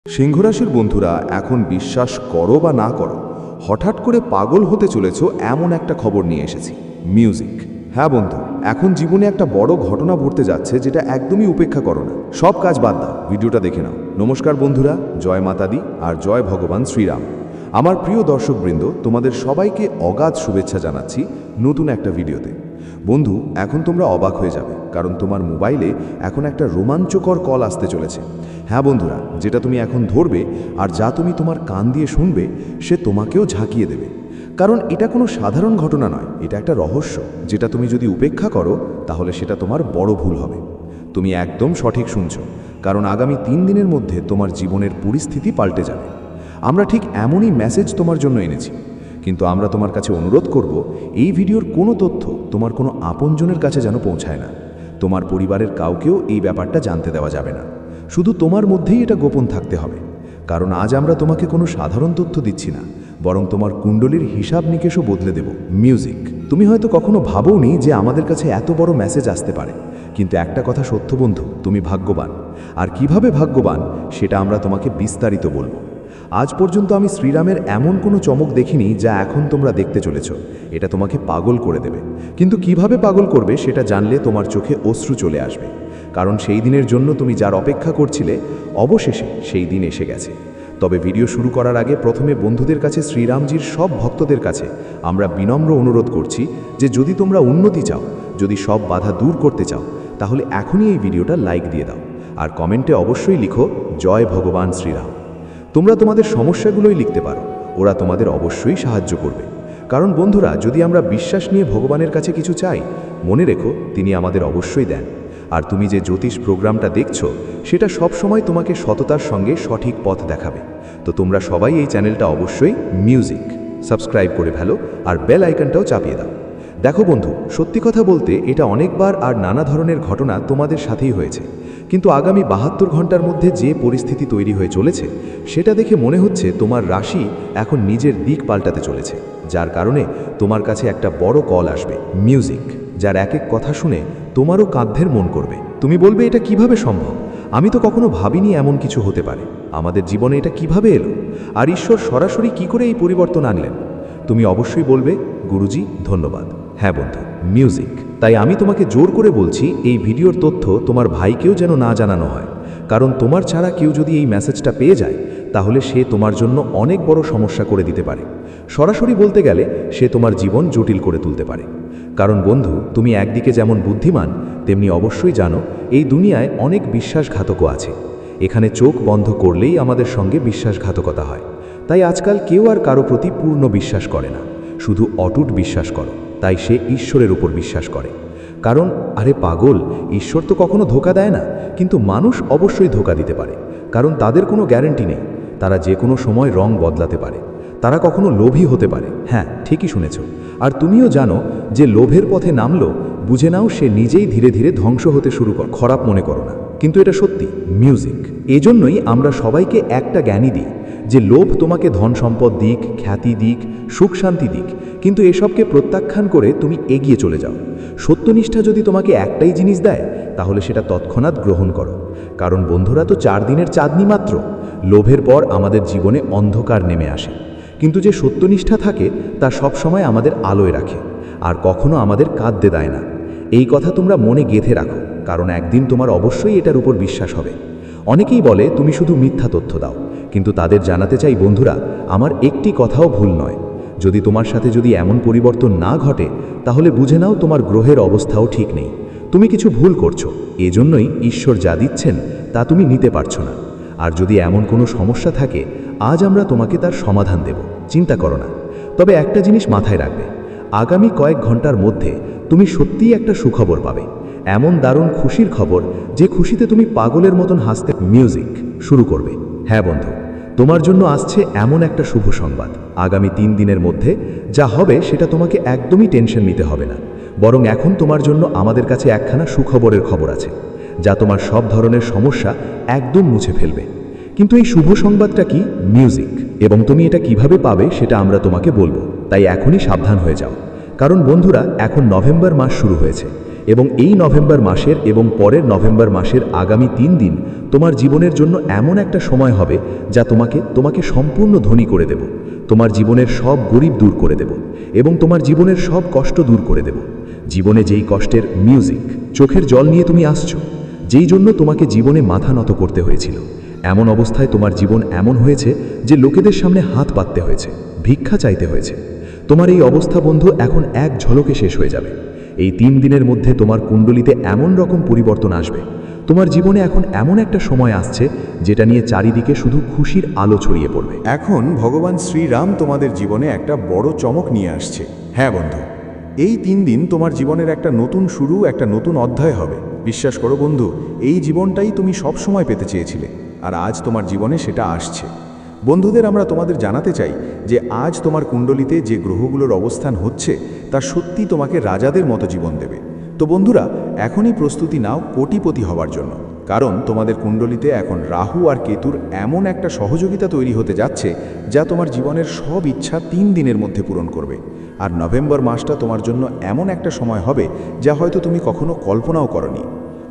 সিংহরাশির বন্ধুরা, এখন বিশ্বাস করো বা না করো, হঠাৎ করে পাগল হতে চলেছ এমন একটা খবর নিয়ে এসেছি। মিউজিক। হ্যাঁ বন্ধু, এখন জীবনে একটা বড় ঘটনা ঘটতে যাচ্ছে, যেটা একদমই উপেক্ষা করো না। সব কাজ বাদ দাও, ভিডিওটা দেখে নাও। নমস্কার বন্ধুরা, জয় মাতাদি আর জয় ভগবান শ্রীরাম। আমার প্রিয় দর্শকবৃন্দ, তোমাদের সবাইকে অগাধ শুভেচ্ছা জানাচ্ছি নতুন একটা ভিডিওতে। বন্ধু, এখন তোমরা অবাক হয়ে যাবে, কারণ তোমার মোবাইলে এখন একটা রোমাঞ্চকর কল আসতে চলেছে। হ্যাঁ বন্ধুরা, যেটা তুমি এখন ধরবে আর যা তুমি তোমার কান দিয়ে শুনবে, সে তোমাকেও ঝাঁকিয়ে দেবে। কারণ এটা কোনো সাধারণ ঘটনা নয়, এটা একটা রহস্য, যেটা তুমি যদি উপেক্ষা করো তাহলে সেটা তোমার বড় ভুল হবে। তুমি একদম সঠিক শুনছো, কারণ আগামী 3 দিনের মধ্যে তোমার জীবনের পরিস্থিতি পাল্টে যাবে। আমরা ঠিক এমনই মেসেজ তোমার জন্য এনেছি, কিন্তু আমরা তোমার কাছে অনুরোধ করব, এই ভিডিওর কোনো তথ্য তোমার কোনো আপনজনের কাছে যেন পৌঁছায় না। তোমার পরিবারের কাউকেও এই ব্যাপারটা জানতে দেওয়া যাবে না। শুধু তোমার মধ্যেই এটা গোপন থাকতে হবে। কারণ আজ আমরা তোমাকে কোনো সাধারণ তথ্য দিচ্ছি না, বরং তোমার কুণ্ডলীর হিসাব নিকেশও বদলে দেব। মিউজিক। তুমি হয়তো কখনো ভাবোনি যে আমাদের কাছে এত বড় মেসেজ আসতে পারে, কিন্তু একটা কথা সত্য বন্ধু, তুমি ভাগ্যবান। আর কিভাবে ভাগ্যবান সেটা আমরা তোমাকে বিস্তারিত বলবো। আজ পর্যন্ত আমি শ্রীরামের এমন কোনো চমক দেখিনি যা এখন তোমরা দেখতে চলেছ। এটা তোমাকে পাগল করে দেবে, কিন্তু কিভাবে পাগল করবে সেটা জানলে তোমার চোখে অশ্রু চলে আসবে। কারণ সেই দিনের জন্য তুমি যার অপেক্ষা করছিলে, অবশেষে সেই দিন এসে গেছে। তবে ভিডিও শুরু করার আগে প্রথমে বন্ধুদের কাছে, শ্রীরামজির সব ভক্তদের কাছে আমরা বিনম্র অনুরোধ করছি যে যদি তোমরা উন্নতি চাও, যদি সব বাধা দূর করতে চাও, তাহলে এখনই এই ভিডিওটা লাইক দিয়ে দাও। আর কমেন্টে অবশ্যই লিখো জয় ভগবান শ্রীরাম। তোমরা তোমাদের সমস্যাগুলোই লিখতে পারো, ওরা তোমাদের অবশ্যই সাহায্য করবে। কারণ বন্ধুরা, যদি আমরা বিশ্বাস নিয়ে ভগবানের কাছে কিছু চাই, মনে রেখো তিনি আমাদের অবশ্যই দেন। আর তুমি যে জ্যোতিষ প্রোগ্রামটা দেখছো, সেটা সবসময় তোমাকে সততার সঙ্গে সঠিক পথ দেখাবে। তো তোমরা সবাই এই চ্যানেলটা অবশ্যই মিউজিক সাবস্ক্রাইব করে ফেলো আর বেল আইকনটাও চাপিয়ে দাও। দেখো বন্ধু, সত্যি কথা বলতে এটা অনেকবার আর নানা ধরনের ঘটনা তোমাদের সাথেই হয়েছে, কিন্তু আগামী 72 ঘন্টার মধ্যে যে পরিস্থিতি তৈরি হয়ে চলেছে, সেটা দেখে মনে হচ্ছে তোমার রাশি এখন নিজের দিক পাল্টাতে চলেছে, যার কারণে তোমার কাছে একটা বড় কল আসবে। মিউজিক, যার এক এক কথা শুনে তোমারও কাঁধের মন করবে। তুমি বলবে, এটা কিভাবে সম্ভব? আমি তো কখনো ভাবিনি এমন কিছু হতে পারে। আমাদের জীবনে এটা কিভাবে এলো? আর ঈশ্বর সরাসরি কি করে এই পরিবর্তন আনলেন? তুমি অবশ্যই বলবে, গুরুজি ধন্যবাদ। হ্যাঁ বন্ধু, মিউজিক। তাই আমি তোমাকে জোর করে বলছি, এই ভিডিওর তথ্য তোমার ভাইকেও যেন না জানানো হয়। কারণ তোমার ছাড়া কেউ যদি এই মেসেজটা পেয়ে যায়, তাহলে সে তোমার জন্য অনেক বড় সমস্যা করে দিতে পারে। সরাসরি বলতে গেলে সে তোমার জীবন জটিল করে তুলতে পারে। কারণ বন্ধু, তুমি একদিকে যেমন বুদ্ধিমান, তেমনি অবশ্যই জানো এই দুনিয়ায় অনেক বিশ্বাসঘাতকও আছে। এখানে চোখ বন্ধ করলেই আমাদের সঙ্গে বিশ্বাসঘাতকতা হয়। তাই আজকাল কেউ আর কারো প্রতি পূর্ণ বিশ্বাস করে না, শুধু অটুট বিশ্বাস করো। তাই সে ঈশ্বরের উপর বিশ্বাস করে। কারণ আরে পাগল, ঈশ্বর তো কখনো ধোঁকা দেয় না, কিন্তু মানুষ অবশ্যই ধোঁকা দিতে পারে। কারণ তাদের কোনো গ্যারান্টি নেই, তারা যে কোনো সময় রং বদলাতে পারে। তারা কখনো লোভী হতে পারে। হ্যাঁ, ঠিকই শুনেছ। আর তুমিও জানো যে লোভের পথে নামলো, বুঝে নাও সে নিজেই ধীরে ধীরে ধ্বংস হতে শুরু করে। খারাপ মনে করো না, কিন্তু এটা সত্যি। মিউজিক। এজন্যই আমরা সবাইকে একটা জ্ঞানই দিই যে লোভ তোমাকে ধন সম্পদ দিক, খ্যাতি দিক, সুখ শান্তি দিক, কিন্তু এসবকে প্রত্যাখ্যান করে তুমি এগিয়ে চলে যাও। সত্যনিষ্ঠা যদি তোমাকে একটাই জিনিস দেয়, তাহলে সেটা তৎক্ষণাৎ গ্রহণ করো। কারণ বন্ধুরা, তো 4 দিনের চাঁদনি মাত্র। লোভের পর আমাদের জীবনে অন্ধকার নেমে আসে, কিন্তু যে সত্যনিষ্ঠা থাকে তা সবসময় আমাদের আলোয় রাখে, আর কখনো আমাদের কাঁদতে দেয় না। এই কথা তোমরা মনে গেঁথে রাখো, কারণ একদিন তোমার অবশ্যই এটার উপর বিশ্বাস হবে। অনেকেই বলে তুমি শুধু মিথ্যা তথ্য দাও, কিন্তু তাদের জানাতে চাই বন্ধুরা, আমার একটি কথাও ভুল নয়। যদি তোমার সাথে যদি এমন পরিবর্তন না ঘটে, তাহলে বুঝে নাও তোমার গ্রহের অবস্থাও ঠিক নেই। তুমি কিছু ভুল করছো, এজন্যই ঈশ্বর যা দিচ্ছেন তা তুমি নিতে পারছো না। আর যদি এমন কোনো সমস্যা থাকে, আজ আমরা তোমাকে তার সমাধান দেব, চিন্তা করো না। তবে একটা জিনিস মাথায় রাখবে, আগামী কয়েক ঘন্টার মধ্যে তুমি সত্যিই একটা সুখবর পাবে। এমন দারুণ খুশির খবর যে খুশিতে তুমি পাগলের মতন হাসতে। মিউজিক শুরু করবে। হ্যাঁ বন্ধু, তোমার জন্য আসছে এমন একটা শুভ সংবাদ। আগামী 3 দিনের মধ্যে যা হবে সেটা তোমাকে একদমই টেনশন নিতে হবে না, বরং এখন তোমার জন্য আমাদের কাছে একখানা সুখবরের খবর আছে, যা তোমার সব ধরনের সমস্যা একদম মুছে ফেলবে। কিন্তু এই শুভ সংবাদটা কি? মিউজিক। এবং তুমি এটা কিভাবে পাবে সেটা আমরা তোমাকে বলবো, তাই এখনই সাবধান হয়ে যাও। কারণ বন্ধুরা, এখন নভেম্বর মাস শুরু হয়েছে। এবং এই নভেম্বর মাসের এবং পরের নভেম্বর মাসের আগামী 3 দিন তোমার জীবনের জন্য এমন একটা সময় হবে যা তোমাকে সম্পূর্ণ ধনী করে দেব। তোমার জীবনের সব গরিব দূর করে দেব এবং তোমার জীবনের সব কষ্ট দূর করে দেব। জীবনে যেই কষ্টের মিউজিক, চোখের জল নিয়ে তুমি আসছো, যেই জন্য তোমাকে জীবনে মাথা নত করতে হয়েছিল, এমন অবস্থায় তোমার জীবন এমন হয়েছে যে লোকেদের সামনে হাত পাততে হয়েছে, ভিক্ষা চাইতে হয়েছে। তোমার এই অবস্থা বন্ধু এখন এক ঝলকে শেষ হয়ে যাবে। এই 3 দিনের মধ্যে তোমার কুণ্ডলিতে এমন রকম পরিবর্তন আসবে, তোমার জীবনে এখন এমন একটা সময় আসছে যেটা নিয়ে চারিদিকে শুধু খুশির আলো ছড়িয়ে পড়বে। এখন ভগবান শ্রীরাম তোমাদের জীবনে একটা বড় চমক নিয়ে আসছে। হ্যাঁ বন্ধু, এই 3 দিন তোমার জীবনের একটা নতুন শুরু, একটা নতুন অধ্যায় হবে। বিশ্বাস করো বন্ধু, এই জীবনটাই তুমি সব সময় পেতে চেয়েছিলে, আর আজ তোমার জীবনে সেটা আসছে। বন্ধুদের, আমরা তোমাদের জানাতে চাই যে আজ তোমার কুণ্ডলিতে যে গ্রহগুলোর অবস্থান হচ্ছে তা সত্যি তোমাকে রাজাদের মতো জীবন দেবে। তো বন্ধুরা, এখনই প্রস্তুতি নাও কোটিপতি হওয়ার জন্য, কারণ তোমাদের কুণ্ডলিতে এখন রাহু আর কেতুর এমন একটা সহযোগিতা তৈরি হতে যাচ্ছে যা তোমার জীবনের সব ইচ্ছা 3 দিনের মধ্যে পূরণ করবে। আর নভেম্বর মাসটা তোমার জন্য এমন একটা সময় হবে যা হয়তো তুমি কখনো কল্পনাও করনি।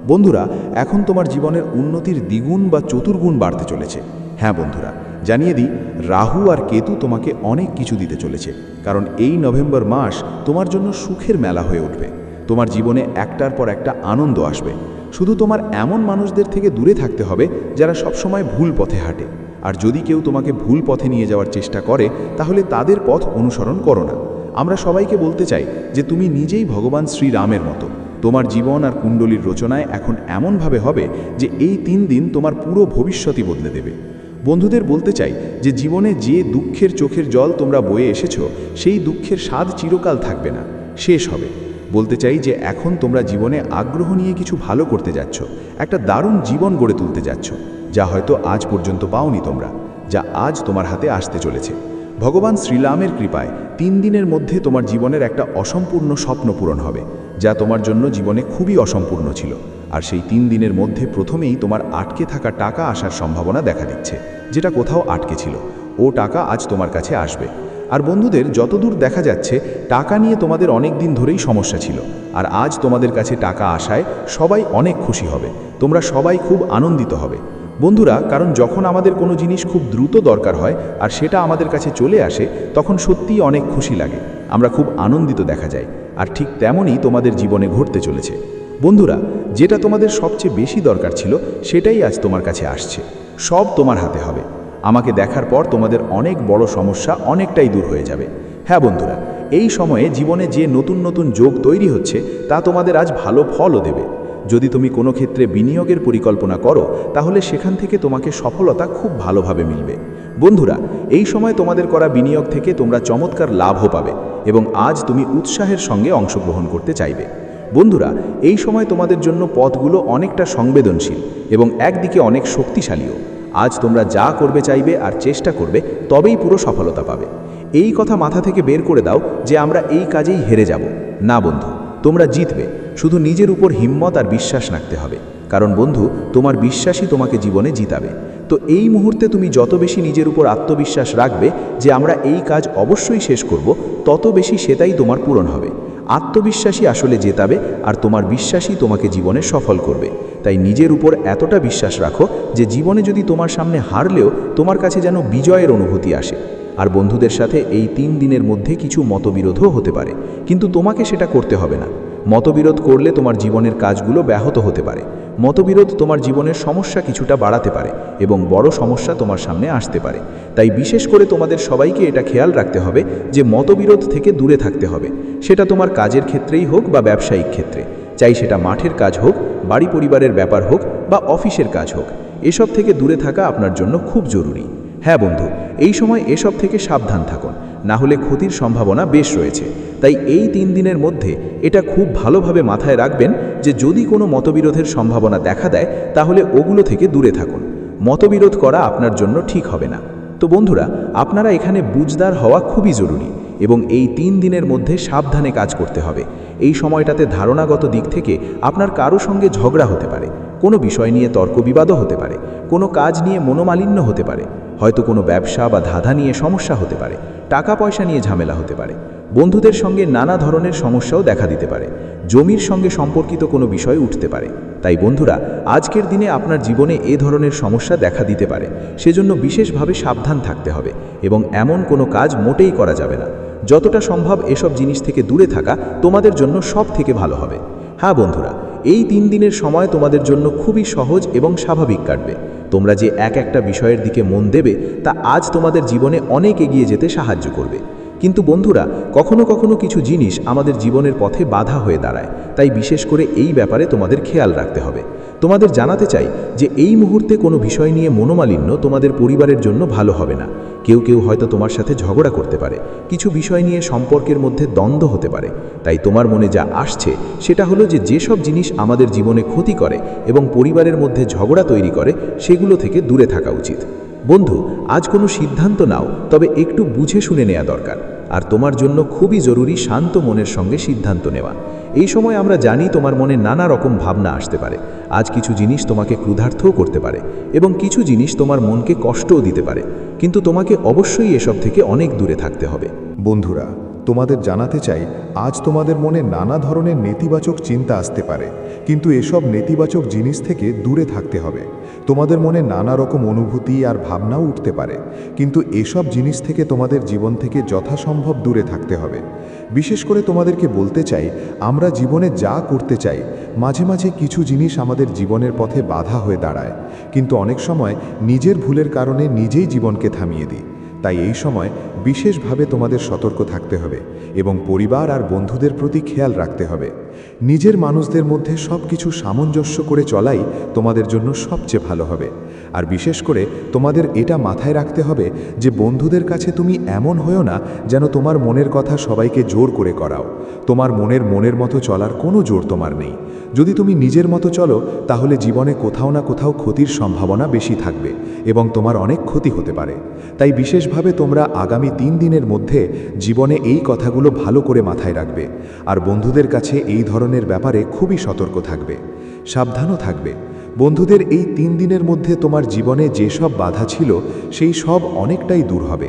বন্ধুরা, এখন তোমার জীবনের উন্নতির দ্বিগুণ বা চতুর্গুণ বাড়তে চলেছে। হ্যাঁ বন্ধুরা, জানিয়ে দিই, রাহু আর কেতু তোমাকে অনেক কিছু দিতে চলেছে, কারণ এই নভেম্বর মাস তোমার জন্য সুখের মেলা হয়ে উঠবে। তোমার জীবনে একটার পর একটা আনন্দ আসবে। শুধু তোমার এমন মানুষদের থেকে দূরে থাকতে হবে যারা সবসময় ভুল পথে হাঁটে। আর যদি কেউ তোমাকে ভুল পথে নিয়ে যাওয়ার চেষ্টা করে তাহলে তাদের পথ অনুসরণ করো না। আমরা সবাইকে বলতে চাই যে তুমি নিজেই ভগবান শ্রীরামের মতো। তোমার জীবন আর কুণ্ডলীর রচনায় এখন এমনভাবে হবে যে এই 3 দিন তোমার পুরো ভবিষ্যৎই বদলে দেবে। বন্ধুদের বলতে চাই যে জীবনে যে দুঃখের চোখের জল তোমরা বয়ে এসেছো, সেই দুঃখের স্বাদ চিরকাল থাকবে না, শেষ হবে। বলতে চাই যে এখন তোমরা জীবনে আগ্রহ নিয়ে কিছু ভালো করতে যাচ্ছ, একটা দারুণ জীবন গড়ে তুলতে যাচ্ছ, যা হয়তো আজ পর্যন্ত পাওনি তোমরা, যা আজ তোমার হাতে আসতে চলেছে। ভগবান শ্রীরামের কৃপায় 3 দিনের মধ্যে তোমার জীবনের একটা অসম্পূর্ণ স্বপ্ন পূরণ হবে, যা তোমার জন্য জীবনে খুবই অসম্পূর্ণ ছিল। আর সেই 3 দিনের মধ্যে প্রথমেই তোমার আটকে থাকা টাকা আসার সম্ভাবনা দেখা দিচ্ছে, যেটা কোথাও আটকে ছিল, ও টাকা আজ তোমার কাছে আসবে। আর বন্ধুদের, যতদূর দেখা যাচ্ছে টাকা নিয়ে তোমাদের অনেক দিন ধরেই সমস্যা ছিল, আর আজ তোমাদের কাছে টাকা আসায় সবাই অনেক খুশি হবে, তোমরা সবাই খুব আনন্দিত হবে। বন্ধুরা, কারণ যখন আমাদের কোনো জিনিস খুব দ্রুত দরকার হয় আর সেটা আমাদের কাছে চলে আসে, তখন সত্যিই অনেক খুশি লাগে, আমরা খুব আনন্দিত দেখা যায়। আর ঠিক তেমনই তোমাদের জীবনে ঘটতে চলেছে। বন্ধুরা, যেটা তোমাদের সবচেয়ে বেশি দরকার ছিল সেটাই আজ তোমার কাছে আসছে, সব তোমার হাতে হবে। আমাকে দেখার পর তোমাদের অনেক বড় সমস্যা অনেকটাই দূর হয়ে যাবে। হ্যাঁ বন্ধুরা, এই সময়ে জীবনে যে নতুন নতুন যোগ তৈরি হচ্ছে তা তোমাদের আজ ভালো ফলও দেবে। যদি তুমি কোনো ক্ষেত্রে বিনিয়োগের পরিকল্পনা করো তাহলে সেখান থেকে তোমাকে সফলতা খুব ভালোভাবে মিলবে। বন্ধুরা, এই সময় তোমাদের করা বিনিয়োগ থেকে তোমরা চমৎকার লাভও পাবে এবং আজ তুমি উৎসাহের সঙ্গে অংশগ্রহণ করতে চাইবে। বন্ধুরা, এই সময় তোমাদের জন্য পথগুলো অনেকটা সংবেদনশীল এবং একদিকে অনেক শক্তিশালীও। আজ তোমরা যা করবে চাইবে আর চেষ্টা করবে, তবেই পুরো সফলতা পাবে। এই কথা মাথা থেকে বের করে দাও যে আমরা এই কাজেই হেরে যাব। না বন্ধু, তোমরা জিতবে। শুধু নিজের উপর হিম্মত আর বিশ্বাস রাখতে হবে, কারণ বন্ধু, তোমার বিশ্বাসই তোমাকে জীবনে জিতাবে। তো এই মুহূর্তে তুমি যত বেশি নিজের উপর আত্মবিশ্বাস রাখবে যে আমরা এই কাজ অবশ্যই শেষ করব, তত বেশি সেটাই তোমার পূরণ হবে। আত্মবিশ্বাসই আসলে জেতাবে, আর তোমার বিশ্বাসই তোমাকে জীবনে সফল করবে। তাই নিজের উপর এতটা বিশ্বাস রাখো যে জীবনে যদি তোমার সামনে হারলেও তোমার কাছে যেন বিজয়ের অনুভূতি আসে। আর বন্ধুদের সাথে এই 3 দিনের মধ্যে কিছু মতবিরোধও হতে পারে, কিন্তু তোমাকে সেটা করতে হবে না। মতবিরোধ করলে তোমার জীবনের কাজগুলো ব্যাহত হতে পারে। মতবিরোধ তোমার জীবনের সমস্যা কিছুটা বাড়াতে পারে এবং বড় সমস্যা তোমার সামনে আসতে পারে। তাই বিশেষ করে তোমাদের সবাইকে এটা খেয়াল রাখতে হবে যে মতবিরোধ থেকে দূরে থাকতে হবে, সেটা তোমার কাজের ক্ষেত্রেই হোক বা ব্যবসায়িক ক্ষেত্রে, চাই সেটা মাঠের কাজ হোক, বাড়ি পরিবারের ব্যাপার হোক বা অফিসের কাজ হোক, এসব থেকে দূরে থাকা আপনার জন্য খুব জরুরি। হ্যাঁ বন্ধু, এই সময় এসব থেকে সাবধান থাকুন, না হলে ক্ষতির সম্ভাবনা বেশ রয়েছে। তাই এই 3 দিনের মধ্যে এটা খুব ভালোভাবে মাথায় রাখবেন যে যদি কোনো মতবিরোধের সম্ভাবনা দেখা দেয় তাহলে ওগুলো থেকে দূরে থাকুন। মতবিরোধ করা আপনার জন্য ঠিক হবে না। তো বন্ধুরা, আপনারা এখানে বুঝদার হওয়া খুবই জরুরি এবং এই 3 দিনের মধ্যে সাবধানে কাজ করতে হবে। এই সময়টাতে ধারণাগত দিক থেকে আপনার কারো সঙ্গে ঝগড়া হতে পারে, কোনো বিষয় নিয়ে তর্ক বিবাদও হতে পারে, কোনো কাজ নিয়ে মনোমালিন্য হতে পারে, হয়তো কোনো ব্যবসা বা ধাঁধা নিয়ে সমস্যা হতে পারে, টাকা পয়সা নিয়ে ঝামেলা হতে পারে, বন্ধুদের সঙ্গে নানা ধরনের সমস্যাও দেখা দিতে পারে। জমির সঙ্গে সম্পর্কিত কোনো বিষয় উঠতে পারে। তাই বন্ধুরা, আজকের দিনে আপনার জীবনে এ ধরনের সমস্যা দেখা দিতে পারে, সেজন্য বিশেষভাবে সাবধান থাকতে হবে এবং এমন কোনো কাজ মোটেই করা যাবে না। যতটা সম্ভব এসব জিনিস থেকে দূরে থাকা তোমাদের জন্য সব থেকে ভালো হবে। হ্যাঁ বন্ধুরা, এই 3 দিনের সময় তোমাদের জন্য খুবই সহজ এবং স্বাভাবিক কাটবে। তোমরা যে একটা বিষয়ের দিকে মন দেবে তা আজ তোমাদের জীবনে অনেক এগিয়ে যেতে সাহায্য করবে। কিন্তু বন্ধুরা, কখনো কখনো কিছু জিনিস আমাদের জীবনের পথে বাধা হয়ে দাঁড়ায়, তাই বিশেষ করে এই ব্যাপারে তোমাদের খেয়াল রাখতে হবে। তোমাদের জানাতে চাই যে এই মুহূর্তে কোনো বিষয় নিয়ে মনোমালিন্য তোমাদের পরিবারের জন্য ভালো হবে না। কেউ কেউ হয়তো তোমার সাথে ঝগড়া করতে পারে, কিছু বিষয় নিয়ে সম্পর্কের মধ্যে দ্বন্দ্ব হতে পারে। তাই তোমার মনে যা আসছে সেটা হলো যে যেসব জিনিস আমাদের জীবনে ক্ষতি করে এবং পরিবারের মধ্যে ঝগড়া তৈরি করে, সেগুলো থেকে দূরে থাকা উচিত। বন্ধু, আজ কোনো সিদ্ধান্ত নাও, তবে একটু বুঝে শুনে নেওয়া দরকার। আর তোমার জন্য খুবই জরুরি শান্ত মনের সঙ্গে সিদ্ধান্ত নেওয়া। এই সময় আমরা জানি তোমার মনে নানা রকম ভাবনা আসতে পারে। আজ কিছু জিনিস তোমাকে ক্ষুধার্তও করতে পারে এবং কিছু জিনিস তোমার মনকে কষ্টও দিতে পারে, কিন্তু তোমাকে অবশ্যই এসব থেকে অনেক দূরে থাকতে হবে। বন্ধুরা, তোমাদের জানাতে চাই, আজ তোমাদের মনে নানা ধরনের নেতিবাচক চিন্তা আসতে পারে, কিন্তু এসব নেতিবাচক জিনিস থেকে দূরে থাকতে হবে। তোমাদের মনে নানা রকম অনুভূতি আর ভাবনাও উঠতে পারে, কিন্তু এসব জিনিস থেকে তোমাদের জীবন থেকে যথাসম্ভব দূরে থাকতে হবে। বিশেষ করে তোমাদেরকে বলতে চাই, আমরা জীবনে যা করতে চাই, মাঝে মাঝে কিছু জিনিস আমাদের জীবনের পথে বাধা হয়ে দাঁড়ায়, কিন্তু অনেক সময় নিজের ভুলের কারণে নিজেই জীবনকে থামিয়ে দিই। তাই এই সময় বিশেষভাবে তোমাদের সতর্ক থাকতে হবে এবং পরিবার আর বন্ধুদের প্রতি খেয়াল রাখতে হবে। নিজের মানুষদের মধ্যে সব কিছু সামঞ্জস্য করে চলাই তোমাদের জন্য সবচেয়ে ভালো হবে। আর বিশেষ করে তোমাদের এটা মাথায় রাখতে হবে যে বন্ধুদের কাছে তুমি এমন হয়েও না যেন তোমার মনের কথা সবাইকে জোর করে করাও। তোমার মনের মতো চলার কোনো জোর তোমার নেই। যদি তুমি নিজের মতো চলো, তাহলে জীবনে কোথাও না কোথাও ক্ষতির সম্ভাবনা বেশি থাকবে এবং তোমার অনেক ক্ষতি হতে পারে। তাই বিশেষভাবে তোমরা আগামী 3 দিনের মধ্যে জীবনে এই কথাগুলো ভালো করে মাথায় রাখবে আর বন্ধুদের কাছে এই ধরনের ব্যাপারে খুবই সতর্ক থাকবে, সাবধানও থাকবে। বন্ধুদের এই 3 দিনের মধ্যে তোমার জীবনে যেসব বাধা ছিল সেই সব অনেকটাই দূর হবে।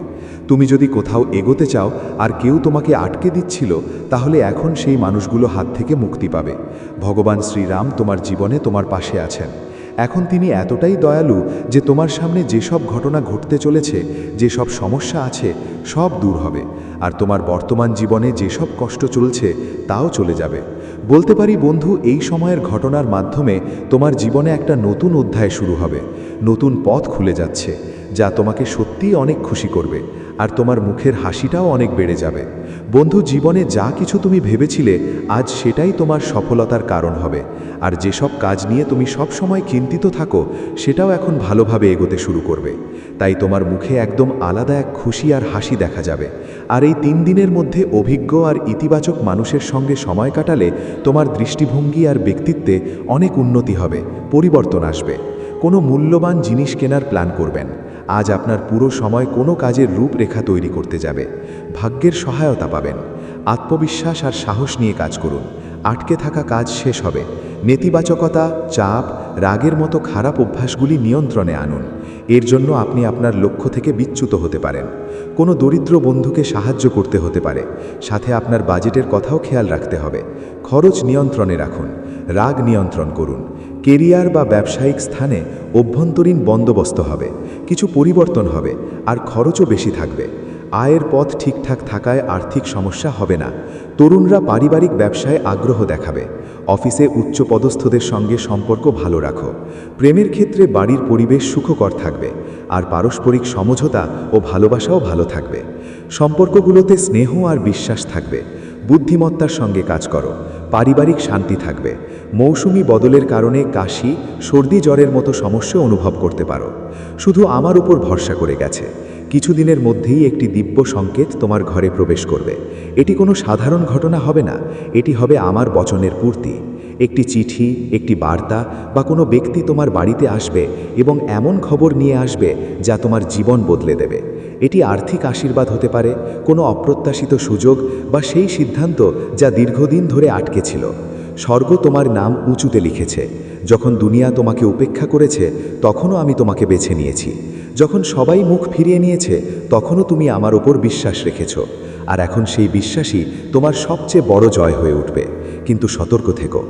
তুমি যদি কোথাও এগোতে চাও আর কেউ তোমাকে আটকে দিচ্ছিল, তাহলে এখন সেই মানুষগুলো হাত থেকে মুক্তি পাবে। ভগবান শ্রীরাম তোমার জীবনে তোমার পাশে আছেন। এখন তিনি এতটাই দয়ালু যে তোমার সামনে যেসব ঘটনা ঘটতে চলেছে, যেসব সমস্যা আছে, সব দূর হবে আর তোমার বর্তমান জীবনে যেসব কষ্ট চলছে তাও চলে যাবে। বলতে পারি বন্ধু, এই সময়ের ঘটনার মাধ্যমে তোমার জীবনে একটা নতুন অধ্যায় শুরু হবে, নতুন পথ খুলে যাচ্ছে, যা তোমাকে সত্যিই অনেক খুশি করবে আর তোমার মুখের হাসিটাও অনেক বেড়ে যাবে। বন্ধু, জীবনে যা কিছু তুমি ভেবেছিলে আজ সেটাই তোমার সফলতার কারণ হবে। আর যেসব কাজ নিয়ে তুমি সব সময় চিন্তিত থাকো সেটাও এখন ভালোভাবে এগোতে শুরু করবে। তাই তোমার মুখে একদম আলাদা এক খুশি আর হাসি দেখা যাবে। আর এই 3 দিনের মধ্যে অভিজ্ঞ আর ইতিবাচক মানুষের সঙ্গে সময় কাটালে তোমার দৃষ্টিভঙ্গি আর ব্যক্তিত্বে অনেক উন্নতি হবে, পরিবর্তন আসবে। কোনো মূল্যবান জিনিস কেনার প্ল্যান করবেন। আজ আপনার পুরো সময় কোনো কাজের রূপরেখা তৈরি করতে যাবে। ভাগ্যের সহায়তা পাবেন। আত্মবিশ্বাস আর সাহস নিয়ে কাজ করুন। আটকে থাকা কাজ শেষ হবে। নেতিবাচকতা, চাপ, রাগের মতো খারাপ অভ্যাসগুলি নিয়ন্ত্রণে আনুন। এর জন্য আপনি আপনার লক্ষ্য থেকে বিচ্যুত হতে পারেন। কোনো দরিদ্র বন্ধুকে সাহায্য করতে হতে পারে। সাথে আপনার বাজেটের কথাও খেয়াল রাখতে হবে। খরচ নিয়ন্ত্রণে রাখুন। রাগ নিয়ন্ত্রণ করুন। কেরিয়ার বা ব্যবসায়িক স্থানে অভ্যন্তরীণ বন্দোবস্ত হবে, কিছু পরিবর্তন হবে আর খরচও বেশি থাকবে। আয়ের পথ ঠিকঠাক থাকায় আর্থিক সমস্যা হবে না। তরুণরা পারিবারিক ব্যবসায় আগ্রহ দেখাবে। অফিসে উচ্চপদস্থদের সঙ্গে সম্পর্ক ভালো রাখো। প্রেমের ক্ষেত্রে বাড়ির পরিবেশ সুখকর থাকবে আর পারস্পরিক সমঝোতা ও ভালোবাসাও ভালো থাকবে। সম্পর্কগুলোতে স্নেহ আর বিশ্বাস থাকবে। বুদ্ধিমত্তার সঙ্গে কাজ করো। পারিবারিক শান্তি থাকবে। মৌসুমি বদলের কারণে কাশি, সর্দি, জ্বরের মতো সমস্যা অনুভব করতে পারো। শুধু আমার উপর ভরসা করে গেছে। কিছুদিনের মধ্যেই একটি দিব্য সংকেত তোমার ঘরে প্রবেশ করবে। এটি কোনো সাধারণ ঘটনা হবে না, এটি হবে আমার বচনের পূর্তি। একটি চিঠি, একটি বার্তা বা কোনো ব্যক্তি তোমার বাড়িতে আসবে এবং এমন খবর নিয়ে আসবে যা তোমার জীবন বদলে দেবে। এটি আর্থিক আশীর্বাদ হতে পারে, কোনো অপ্রত্যাশিত সুযোগ বা সেই সিদ্ধান্ত যা দীর্ঘদিন ধরে আটকে ছিল। স্বর্গ তোমার নাম উঁচুতে লিখেছে। যখন দুনিয়া তোমাকে উপেক্ষা করেছে তখনও আমি তোমাকে বেছে নিয়েছি। যখন সবাই মুখ ফিরিয়ে নিয়েছে তখনও তুমি আমার ওপর বিশ্বাস রেখেছ। আর এখন সেই বিশ্বাসই তোমার সবচেয়ে বড় জয় হয়ে উঠবে। কিন্তু সতর্ক থেকো।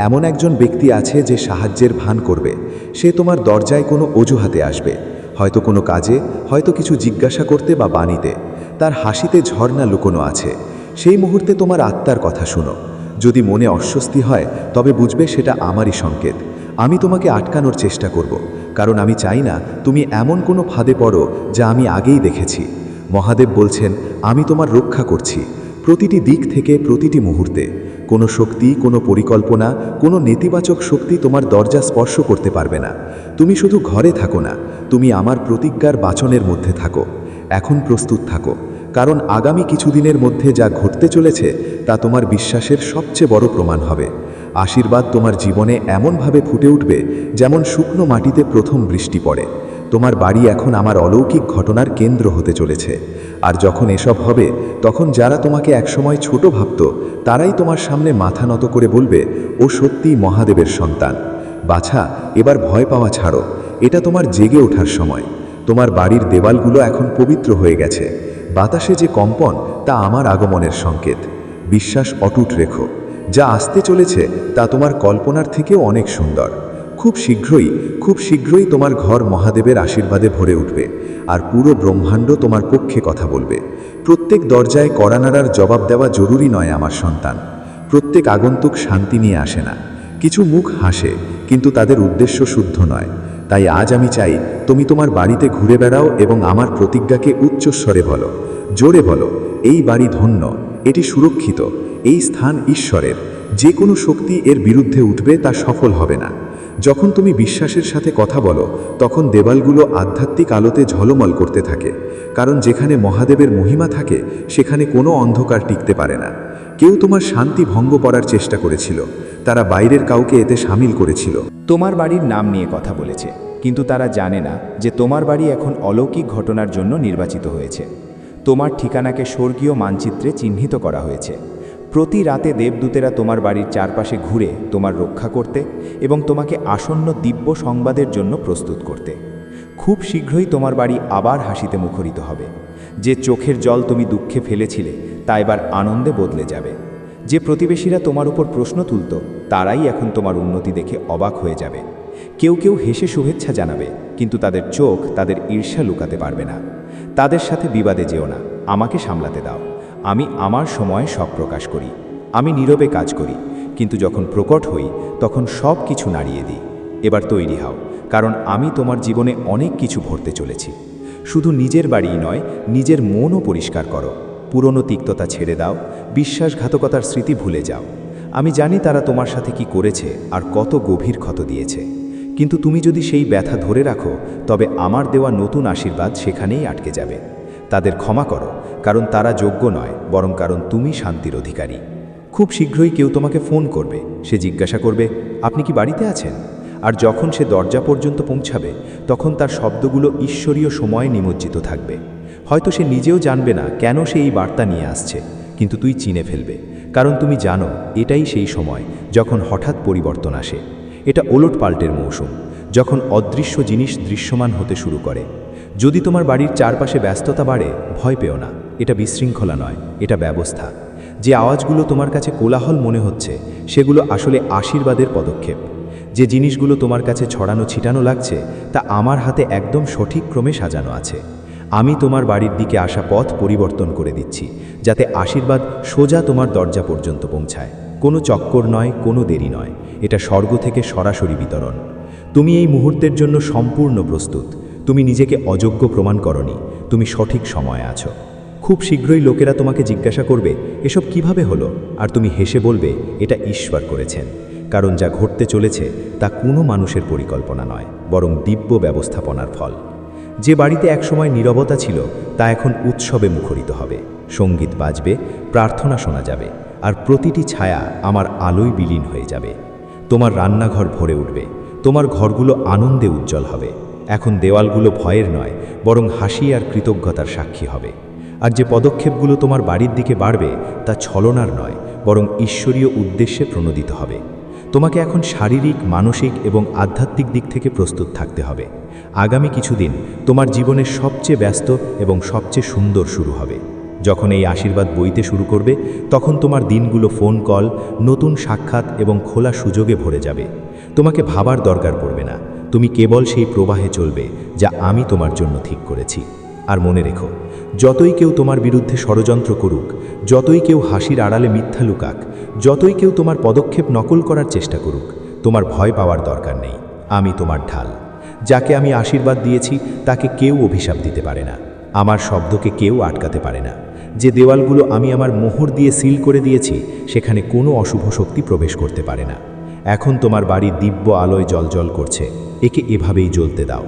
এমন একজন ব্যক্তি আছে যে সাহায্যের ভান করবে। সে তোমার দরজায় কোনো অজুহাতে আসবে, হয়তো কোনো কাজে, হয়তো কিছু জিজ্ঞাসা করতে বা বাণীতে। তার হাসিতে ঝর্ণা লুকোনো আছে। সেই মুহূর্তে তোমার আত্মার কথা শুনো। যদি মনে অস্বস্তি হয় তবে বুঝবে সেটা আমারই সংকেত। আমি তোমাকে আটকানোর চেষ্টা করব, কারণ আমি চাই না তুমি এমন কোনো ফাঁদে পড়ো যা আমি আগেই দেখেছি। মহাদেব বলছেন, আমি তোমার রক্ষা করছি, প্রতিটি দিক থেকে, প্রতিটি মুহূর্তে। কোনো শক্তি, কোনো পরিকল্পনা, কোনো নেতিবাচক শক্তি তোমার দরজা স্পর্শ করতে পারবে না। তুমি শুধু ঘরে থাকো না, তুমি আমার প্রতিজ্ঞার বাচনের মধ্যে থাকো। এখন প্রস্তুত থাকো, কারণ আগামী কিছুদিনের মধ্যে যা ঘটতে চলেছে তা তোমার বিশ্বাসের সবচেয়ে বড় প্রমাণ হবে। আশীর্বাদ তোমার জীবনে এমনভাবে ফুটে উঠবে যেমন শুকনো মাটিতে প্রথম বৃষ্টি পড়ে। তোমার বাড়ি এখন আমার অলৌকিক ঘটনার কেন্দ্র হতে চলেছে। আর যখন এসব হবে, তখন যারা তোমাকে একসময় ছোট ভাবত, তারাই তোমার সামনে মাথা নত করে বলবে, ও সত্যিই মহাদেবের সন্তান। বাছা, এবার ভয় পাওয়া ছাড়ো, এটা তোমার জেগে ওঠার সময়। তোমার বাড়ির দেওয়ালগুলো এখন পবিত্র হয়ে গেছে। বাতাসে যে কম্পন, তা আমার আগমনের সংকেত। বিশ্বাস অটুট রেখো। যা আসতে চলেছে তা তোমার কল্পনার থেকেও অনেক সুন্দর। খুব শীঘ্রই তোমার ঘর মহাদেবের আশীর্বাদে ভরে উঠবে, আর পুরো ব্রহ্মাণ্ড তোমার পক্ষে কথা বলবে। প্রত্যেক দরজায় কড়া নাড়ার জবাব দেওয়া জরুরি নয় আমার সন্তান। প্রত্যেক আগন্তুক শান্তি নিয়ে আসে না। কিছু মুখ হাসে, কিন্তু তাদের উদ্দেশ্য শুদ্ধ নয়। তাই আজ আমি চাই তুমি তোমার বাড়িতে ঘুরে বেড়াও এবং আমার প্রতিজ্ঞাকে উচ্চস্বরে বলো, জোরে বলো, এই বাড়ি ধন্য, এটি সুরক্ষিত, এই স্থান ঈশ্বরের। যে কোনো শক্তি এর বিরুদ্ধে উঠবে তা সফল হবে না। যখন তুমি বিশ্বাসের সাথে কথা বলো, তখন দেওয়ালগুলো আধ্যাত্মিক আলোতে ঝলমল করতে থাকে। কারণ যেখানে মহাদেবের মহিমা থাকে, সেখানে কোনো অন্ধকার টিকতে পারে না। কেউ তোমার শান্তি ভঙ্গ করার চেষ্টা করেছিল, তারা বাইরের কাউকে এতে সামিল করেছিল। তোমার বাড়ির নাম নিয়ে কথা বলেছে, কিন্তু তারা জানে না যে তোমার বাড়ি এখন অলৌকিক ঘটনার জন্য নির্বাচিত হয়েছে। তোমার ঠিকানাকে স্বর্গীয় মানচিত্রে চিহ্নিত করা হয়েছে। প্রতি রাতে দেবদূতেরা তোমার বাড়ির চারপাশে ঘুরে তোমার রক্ষা করতে এবং তোমাকে আসন্ন দিব্য সংবাদের জন্য প্রস্তুত করতে। খুব শীঘ্রই তোমার বাড়ি আবার হাসিতে মুখরিত হবে। যে চোখের জল তুমি দুঃখে ফেলেছিলে তা এবার আনন্দে বদলে যাবে। যে প্রতিবেশীরা তোমার উপর প্রশ্ন তুলত, তারাই এখন তোমার উন্নতি দেখে অবাক হয়ে যাবে। কেউ কেউ হেসে শুভেচ্ছা জানাবে, কিন্তু তাদের চোখ তাদের ঈর্ষা লুকাতে পারবে না। তাদের সাথে বিবাদে যেও না, আমাকে সামলাতে দাও। আমি আমার সময়ে সব প্রকাশ করি। আমি নীরবে কাজ করি, কিন্তু যখন প্রকট হই তখন সব কিছু নাড়িয়ে দিই। এবার তৈরি হও, কারণ আমি তোমার জীবনে অনেক কিছু ভরতে চলেছি। শুধু নিজের বাড়িই নয়, নিজের মনও পরিষ্কার করো। পুরনো তিক্ততা ছেড়ে দাও, বিশ্বাসঘাতকতার স্মৃতি ভুলে যাও। আমি জানি তারা তোমার সাথে কি করেছে আর কত গভীর ক্ষত দিয়েছে, কিন্তু তুমি যদি সেই ব্যথা ধরে রাখো, তবে আমার দেওয়া নতুন আশীর্বাদ সেখানেই আটকে যাবে। তাদের ক্ষমা করো, কারণ তারা যোগ্য নয়, বরং কারণ তুমি শান্তির অধিকারী। খুব শীঘ্রই কেউ তোমাকে ফোন করবে। সে জিজ্ঞাসা করবে, আপনি কি বাড়িতে আছেন? আর যখন সে দরজা পর্যন্ত পৌঁছাবে, তখন তার শব্দগুলো ঈশ্বরীয় সময়ে নিমজ্জিত থাকবে। হয়তো সে নিজেও জানবে না কেন সে এই বার্তা নিয়ে আসছে, কিন্তু তুই চিনে ফেলবে, কারণ তুমি জানো এটাই সেই সময় যখন হঠাৎ পরিবর্তন আসে। এটা ওলটপাল্টের মৌসুম, যখন অদৃশ্য জিনিস দৃশ্যমান হতে শুরু করে। যদি তোমার বাড়ির চারপাশে ব্যস্ততা বাড়ে, ভয় পেও না। এটা বিশৃঙ্খলা নয়, এটা ব্যবস্থা। যে আওয়াজগুলো তোমার কাছে কোলাহল মনে হচ্ছে, সেগুলো আসলে আশীর্বাদের পদক্ষেপ। যে জিনিসগুলো তোমার কাছে ছড়ানো ছিটানো লাগছে, তা আমার হাতে একদম সঠিক ক্রমে সাজানো আছে। আমি তোমার বাড়ির দিকে আসা পথ পরিবর্তন করে দিচ্ছি, যাতে আশীর্বাদ সোজা তোমার দরজা পর্যন্ত পৌঁছায়। কোনো চক্কর নয়, কোনো দেরি নয়, এটা স্বর্গ থেকে সরাসরি বিতরণ। তুমি এই মুহূর্তের জন্য সম্পূর্ণ প্রস্তুত। তুমি নিজেকে অযোগ্য প্রমাণ করনি, তুমি সঠিক সময়ে আছো। খুব শীঘ্রই লোকেরা তোমাকে জিজ্ঞাসা করবে, এসব কিভাবে হলো? আর তুমি হেসে বলবে, এটা ঈশ্বর করেছেন। কারণ যা ঘটতে চলেছে তা কোনো মানুষের পরিকল্পনা নয়, বরং দিব্য ব্যবস্থাপনার ফল। যে বাড়িতে একসময় নীরবতা ছিল, তা এখন উৎসবে মুখরিত হবে। সঙ্গীত বাজবে, প্রার্থনা শোনা যাবে, আর প্রতিটি ছায়া আমার আলোয় বিলীন হয়ে যাবে। তোমার রান্নাঘর ভরে উঠবে, তোমার ঘরগুলো আনন্দে উজ্জ্বল হবে। এখন দেওয়ালগুলো ভয়ের নয়, বরং হাসি আর কৃতজ্ঞতার সাক্ষী হবে। আর যে পদক্ষেপগুলো তোমার বাড়ির দিকে বাড়বে, তা ছলনার নয়, বরং ঈশ্বরীয় উদ্দেশ্যে প্রণোদিত হবে। তোমাকে এখন শারীরিক, মানসিক এবং আধ্যাত্মিক দিক থেকে প্রস্তুত থাকতে হবে। আগামী কিছুদিন তোমার জীবনের সবচেয়ে ব্যস্ত এবং সবচেয়ে সুন্দর শুরু হবে। যখন এই আশীর্বাদ বইতে শুরু করবে তখন তোমার দিনগুলো ফোন কল, নতুন সাক্ষাৎ এবং খোলা সুযোগে ভরে যাবে। তোমাকে ভাবার দরকার পড়বে না, তুমি কেবল সেই প্রবাহে চলবে যা আমি তোমার জন্য ঠিক করেছি। আর মনে রেখো, যতই কেউ তোমার বিরুদ্ধে ষড়যন্ত্র করুক, যতই কেউ হাসির আড়ালে মিথ্যা লুকাক, যতই কেউ তোমার পদক্ষেপ নকল করার চেষ্টা করুক, তোমার ভয় পাওয়ার দরকার নেই। আমি তোমার ঢাল। যাকে আমি আশীর্বাদ দিয়েছি তাকে কেউ অভিশাপ দিতে পারে না, আমার শব্দকে কেউ আটকাতে পারে না। যে দেওয়ালগুলো আমি আমার মোহর দিয়ে সিল করে দিয়েছি সেখানে কোনো অশুভ শক্তি প্রবেশ করতে পারে না। এখন তোমার বাড়ি দিব্য আলোয় জ্বলজ্বল করছে, একে এভাবেই জ্বলতে দাও।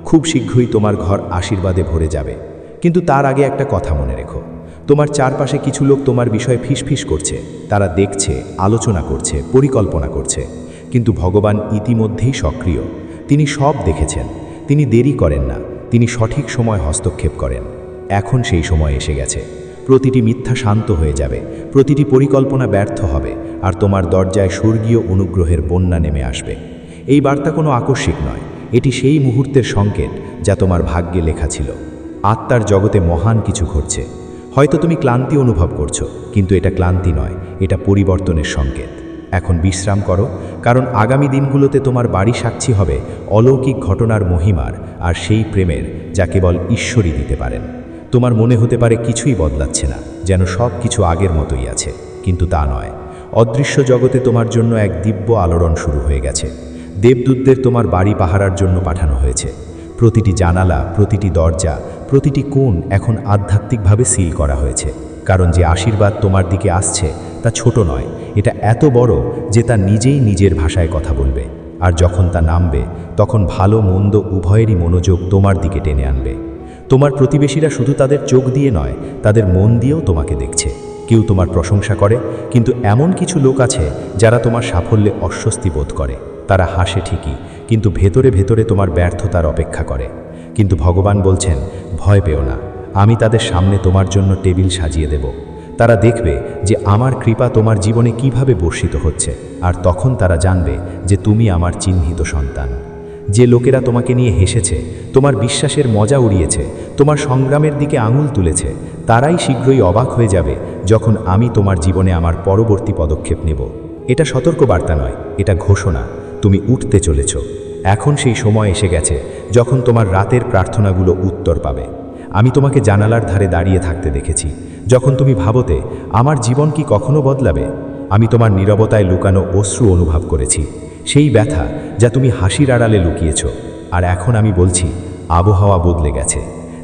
খুব শীঘ্রই তোমার ঘর আশীর্বাদে ভরে যাবে। কিন্তু তার আগে একটা কথা মনে রেখো, তোমার চারপাশে কিছু লোক তোমার বিষয়ে ফিসফিস করছে, তারা দেখছে, আলোচনা করছে, পরিকল্পনা করছে। কিন্তু ভগবান ইতিমধ্যেই সক্রিয়, তিনি সব দেখেছেন। তিনি দেরি করেন না, তিনি সঠিক সময় হস্তক্ষেপ করেন। এখন সেই সময় এসে গেছে। প্রতিটি মিথ্যা শান্ত হয়ে যাবে, প্রতিটি পরিকল্পনা ব্যর্থ হবে, আর তোমার দরজায় স্বর্গীয় অনুগ্রহের বন্যা নেমে আসবে। এই বার্তা কোনো আকস্মিক নয়, এটি সেই মুহূর্তের সংকেত যা তোমার ভাগ্যে লেখা ছিল। আত্মার জগতে মহান কিছু ঘটছে। হয়তো তুমি ক্লান্তি অনুভব করছো, কিন্তু এটা ক্লান্তি নয়, এটা পরিবর্তনের সংকেত। এখন বিশ্রাম করো, কারণ আগামী দিনগুলোতে তোমার বাড়ি সাক্ষী হবে অলৌকিক ঘটনার মহিমার আর সেই প্রেমের যা কেবল ঈশ্বরই দিতে পারেন। তোমার মনে হতে পারে কিছুই বদলাচ্ছে না, যেন সব কিছু আগের মতোই আছে, কিন্তু তা নয়। অদৃশ্য জগতে তোমার জন্য এক দিব্য আলোড়ন শুরু হয়ে গেছে। দেবদূতদের তোমার বাড়ি পাহারার জন্য পাঠানো হয়েছে। প্রতিটি জানালা, প্রতিটি দরজা, প্রতিটি কোণ এখন আধ্যাত্মিকভাবে সিল করা হয়েছে, কারণ যে আশীর্বাদ তোমার দিকে আসছে তা ছোট নয়, এটা এত বড় যে তা নিজেই নিজের ভাষায় কথা বলবে। আর যখন তা নামবে তখন ভালো মন্দ উভয়েরই মনোযোগ তোমার দিকে টেনে আনবে। তোমার প্রতিবেশীরা শুধু তাদের চোখ দিয়ে নয়, তাদের মন দিয়েও তোমাকে দেখছে। কেউ তোমার প্রশংসা করে, কিন্তু এমন কিছু লোক আছে যারা তোমার সাফল্যে অস্বস্তি বোধ করে। তারা হাসে ঠিকই, কিন্তু ভেতরে ভেতরে তোমার ব্যর্থতার অপেক্ষা করে। কিন্তু ভগবান বলছেন, ভয় পেও না, আমি তাদের সামনে তোমার জন্য টেবিল সাজিয়ে দেব। তারা দেখবে যে আমার কৃপা তোমার জীবনে কিভাবে বর্ষিত হচ্ছে, আর তখন তারা জানবে যে তুমি আমার চিহ্নিত সন্তান। যে লোকেরা তোমাকে নিয়ে হেসেছে, তোমার বিশ্বাসের মজা উড়িয়েছে, তোমার সংগ্রামের দিকে আঙুল তুলেছে, তারাই শীঘ্রই অবাক হয়ে যাবে যখন আমি তোমার জীবনে আমার পরবর্তী পদক্ষেপ নেব। এটা সতর্কবার্তা নয়, এটা ঘোষণা। তুমি উঠতে চলেছ। এখন সেই সময় এসে গেছে যখন তোমার রাতের প্রার্থনাগুলো উত্তর পাবে। আমি তোমাকে জানালার ধারে দাঁড়িয়ে থাকতে দেখেছি, যখন তুমি ভাবতে আমার জীবন কি কখনো বদলাবে। আমি তোমার নীরবতায় লুকানো অশ্রু অনুভব করেছি, সেই ব্যথা যা তুমি হাসির আড়ালে লুকিয়েছ। আর এখন আমি বলছি, আবহাওয়া বদলে গেছে।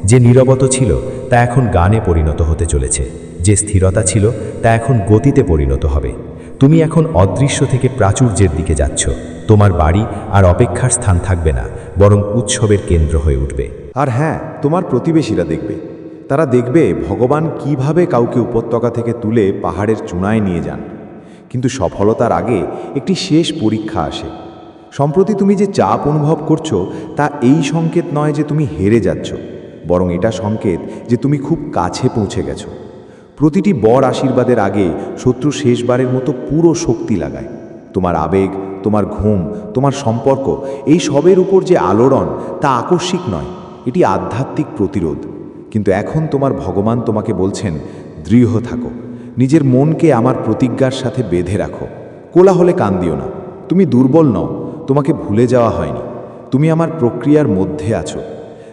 যে নীরবতা ছিল তা এখন গানে পরিণত হতে চলেছে, যে স্থিরতা ছিল তা এখন গতিতে পরিণত হবে। তুমি এখন অদৃশ্য থেকে প্রাচুর্যের দিকে যাচ্ছ। তোমার বাড়ি আর অপেক্ষার স্থান থাকবে না, বরং উৎসবের কেন্দ্র হয়ে উঠবে। আর হ্যাঁ, তোমার প্রতিবেশীরা দেখবে, তারা দেখবে ভগবান কিভাবে কাউকে উপত্যকা থেকে তুলে পাহাড়ের চূড়ায় নিয়ে যান। কিন্তু সফলতার আগে একটি শেষ পরীক্ষা আসে। সম্প্রতি তুমি যে চাপ অনুভব করছো তা এই সংকেত নয় যে তুমি হেরে যাচ্ছ, বরং এটা সংকেত যে তুমি খুব কাছে পৌঁছে গেছো। প্রতিটি বড় আশীর্বাদের আগে শত্রু শেষবারের মতো পুরো শক্তি লাগায়। তোমার আবেগ, তোমার ঘুম, তোমার সম্পর্ক, এই সবের উপর যে আলোড়ন তা আকস্মিক নয়, এটি আধ্যাত্মিক প্রতিরোধ। কিন্তু এখন তোমার ভগবান তোমাকে বলছেন, দৃঢ় থাকো, নিজের মনকে আমার প্রতিজ্ঞার সাথে বেঁধে রাখো। কোলাহলে কান দিও না, তুমি দুর্বল নও, তোমাকে ভুলে যাওয়া হয়নি, তুমি আমার প্রক্রিয়ার মধ্যে আছো।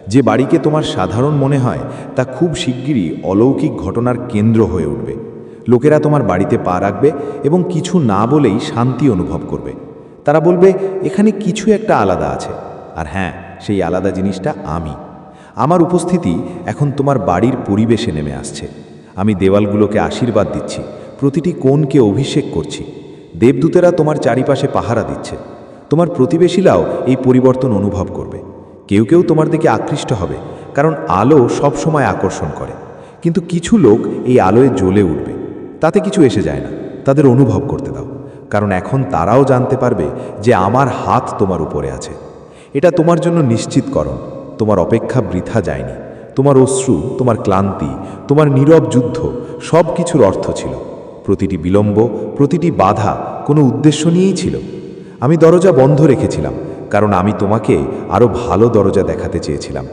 যে বাড়িকে তোমার সাধারণ মনে হয় তা খুব শিগগিরই অলৌকিক ঘটনার কেন্দ্র হয়ে উঠবে। লোকেরা তোমার বাড়িতে পা রাখবে এবং কিছু না বলেই শান্তি অনুভব করবে। তারা বলবে, এখানে কিছু একটা আলাদা আছে। আর হ্যাঁ, সেই আলাদা জিনিসটা আমি। আমার উপস্থিতি এখন তোমার বাড়ির পরিবেশে নেমে আসছে। আমি দেওয়ালগুলোকে আশীর্বাদ দিচ্ছি, প্রতিটি কোণকে অভিষেক করছি। দেবদূতেরা তোমার চারিপাশে পাহারা দিচ্ছে। তোমার প্রতিবেশীরাও এই পরিবর্তন অনুভব করবে। কেউ কেউ তোমার দিকে আকৃষ্ট হবে, কারণ আলো সব সময় আকর্ষণ করে। কিন্তু কিছু লোক এই আলোয় জ্বলে উঠবে। তাতে কিছু এসে যায় না, তাদের অনুভব করতে দাও, কারণ এখন তারাও জানতে পারবে যে আমার হাত তোমার উপরে আছে। এটা তোমার জন্য নিশ্চিতকরণ, তোমার অপেক্ষা বৃথা যায়নি। তোমার অশ্রু, তোমার ক্লান্তি, তোমার নীরব যুদ্ধ, সব কিছুর অর্থ ছিল। প্রতিটি বিলম্ব, প্রতিটি বাধা কোনো উদ্দেশ্য নিয়েই ছিল। আমি দরজা বন্ধ রেখেছিলাম, কারণ আমি তোমাকে আরও ভালো দরজা দেখাতে চেয়েছিলাম।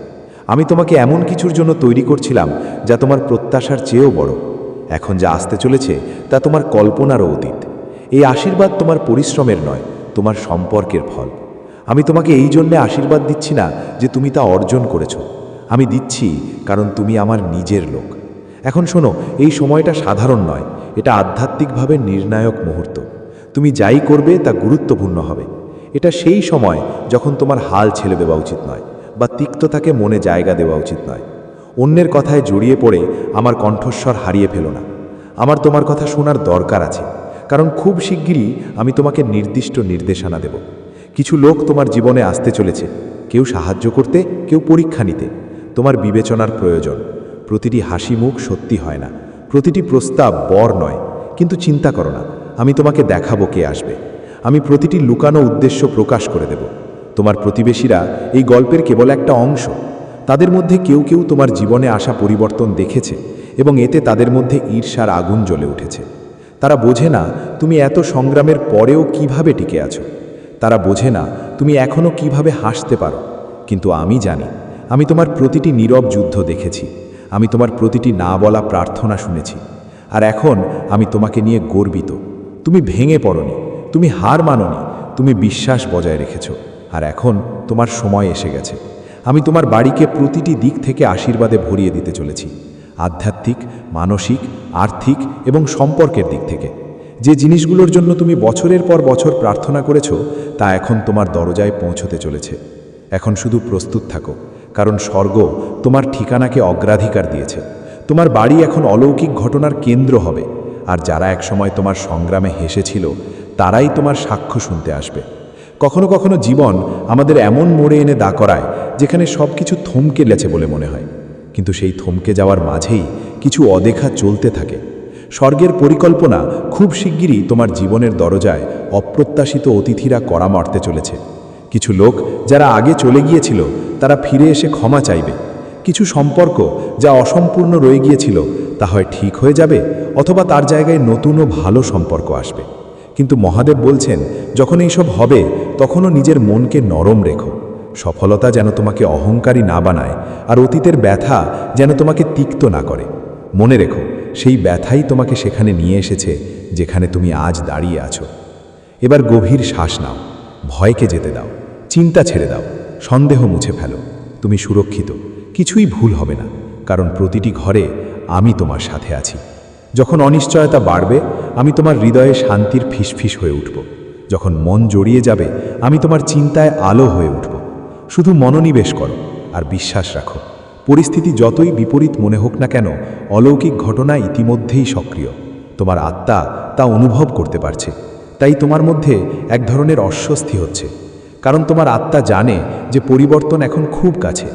আমি তোমাকে এমন কিছুর জন্য তৈরি করছিলাম যা তোমার প্রত্যাশার চেয়েও বড়। এখন যা আসতে চলেছে তা তোমার কল্পনারও অতীত। এই আশীর্বাদ তোমার পরিশ্রমের নয়, তোমার সম্পর্কের ফল। আমি তোমাকে এই জন্যে আশীর্বাদ দিচ্ছি না যে তুমি তা অর্জন করেছো। আমি দিচ্ছি কারণ তুমি আমার নিজের লোক। এখন শোনো, এই সময়টা সাধারণ নয়, এটা আধ্যাত্মিকভাবে নির্ণায়ক মুহূর্ত। তুমি যাই করবে তা গুরুত্বপূর্ণ হবে। এটা সেই সময় যখন তোমার হাল ছেড়ে দেওয়া উচিত নয়, বা তিক্ততাকে মনে জায়গা দেওয়া উচিত নয়। অন্যের কথায় জড়িয়ে পড়ে আমার কণ্ঠস্বর হারিয়ে ফেলো না। আমার তোমার কথা শোনার দরকার আছে, কারণ খুব শিগগিরই আমি তোমাকে নির্দিষ্ট নির্দেশনা দেব। কিছু লোক তোমার জীবনে আসতে চলেছে, কেউ সাহায্য করতে, কেউ পরীক্ষা নিতে। তোমার বিবেচনার প্রয়োজন। প্রতিটি হাসি মুখ সত্যি হয় না, প্রতিটি প্রস্তাব বর নয়। কিন্তু চিন্তা করো না, আমি তোমাকে দেখাবো কে আসবে। আমি প্রতিটি লুকানো উদ্দেশ্য প্রকাশ করে দেব। তোমার প্রতিবেশীরা এই গল্পের কেবল একটা অংশ। তাদের মধ্যে কেউ কেউ তোমার জীবনে আসা পরিবর্তন দেখেছে এবং এতে তাদের মধ্যে ঈর্ষার আগুন জ্বলে উঠেছে। তারা বোঝে না তুমি এত সংগ্রামের পরেও কিভাবে টিকে আছো। তারা বোঝে না তুমি এখনও কিভাবে হাসতে পারো। কিন্তু আমি জানি, আমি তোমার প্রতিটি নীরব যুদ্ধ দেখেছি। আমি তোমার প্রতিটি না বলা প্রার্থনা শুনেছি। আর এখন আমি তোমাকে নিয়ে গর্বিত। তুমি ভেঙে পড়নি, তুমি হার মানোনি, তুমি বিশ্বাস বজায় রেখেছ। আর এখন তোমার সময় এসে গেছে। আমি তোমার বাড়িকে প্রতিটি দিক থেকে আশীর্বাদে ভরিয়ে দিতে চলেছি। আধ্যাত্মিক, মানসিক, আর্থিক এবং সম্পর্কের দিক থেকে। যে জিনিসগুলোর জন্য তুমি বছরের পর বছর প্রার্থনা করেছ, তা এখন তোমার দরজায় পৌঁছতে চলেছে। এখন শুধু প্রস্তুত থাকো, কারণ স্বর্গ তোমার ঠিকানাকে অগ্রাধিকার দিয়েছে। তোমার বাড়ি এখন অলৌকিক ঘটনার কেন্দ্র হবে, আর যারা একসময় তোমার সংগ্রামে হেসেছিল তারাই তোমার সাক্ষ্য শুনতে আসবে। কখনো কখনো জীবন আমাদের এমন মোড়ে এনে দাঁড় করায় যেখানে সব কিছু থমকে গেছে বলে মনে হয়, কিন্তু সেই থমকে যাওয়ার মাঝেই কিছু অদেখা চলতে থাকে। স্বর্গের পরিকল্পনা খুব শিগগিরই তোমার জীবনের দরজায় অপ্রত্যাশিত অতিথিরা কড়া মারতে চলেছে। কিছু লোক যারা আগে চলে গিয়েছিল তারা ফিরে এসে ক্ষমা চাইবে। কিছু সম্পর্ক যা অসম্পূর্ণ রয়ে গিয়েছিল তা হয় ঠিক হয়ে যাবে, অথবা তার জায়গায় নতুন ও ভালো সম্পর্ক আসবে। কিন্তু মহাদেব বলছেন, যখন এইসব হবে তখনও নিজের মনকে নরম রেখো। সফলতা যেন তোমাকে অহংকারী না বানায়, আর অতীতের ব্যথা যেন তোমাকে তিক্ত না করে। মনে রেখো, সেই ব্যথাই তোমাকে সেখানে নিয়ে এসেছে যেখানে তুমি আজ দাঁড়িয়ে আছো। এবার গভীর শ্বাস নাও, ভয়কে যেতে দাও, চিন্তা ছেড়ে দাও, সন্দেহ মুছে ফেলো। তুমি সুরক্ষিত, কিছুই ভুল হবে না, কারণ প্রতিটি ঘরে আমি তোমার সাথে আছি। যখন অনিশ্চয়তা বাড়বে, আমি তোমার হৃদয়ে শান্তির ফিসফিস হয়ে উঠব। যখন মন জড়িয়ে যাবে, আমি তোমার চিন্তায় আলো হয়ে উঠব। শুধু মনোনিবেশ করো আর বিশ্বাস রাখো, পরিস্থিতি যতই বিপরীত মনে হোক না কেন, অলৌকিক ঘটনা ইতিমধ্যেই সক্রিয়। তোমার আত্মা তা অনুভব করতে পারছে। তাই তোমার মধ্যে এক ধরনের অস্বস্তি হচ্ছে, কারণ তোমার আত্মা জানে যে পরিবর্তন এখন খুব কাছে।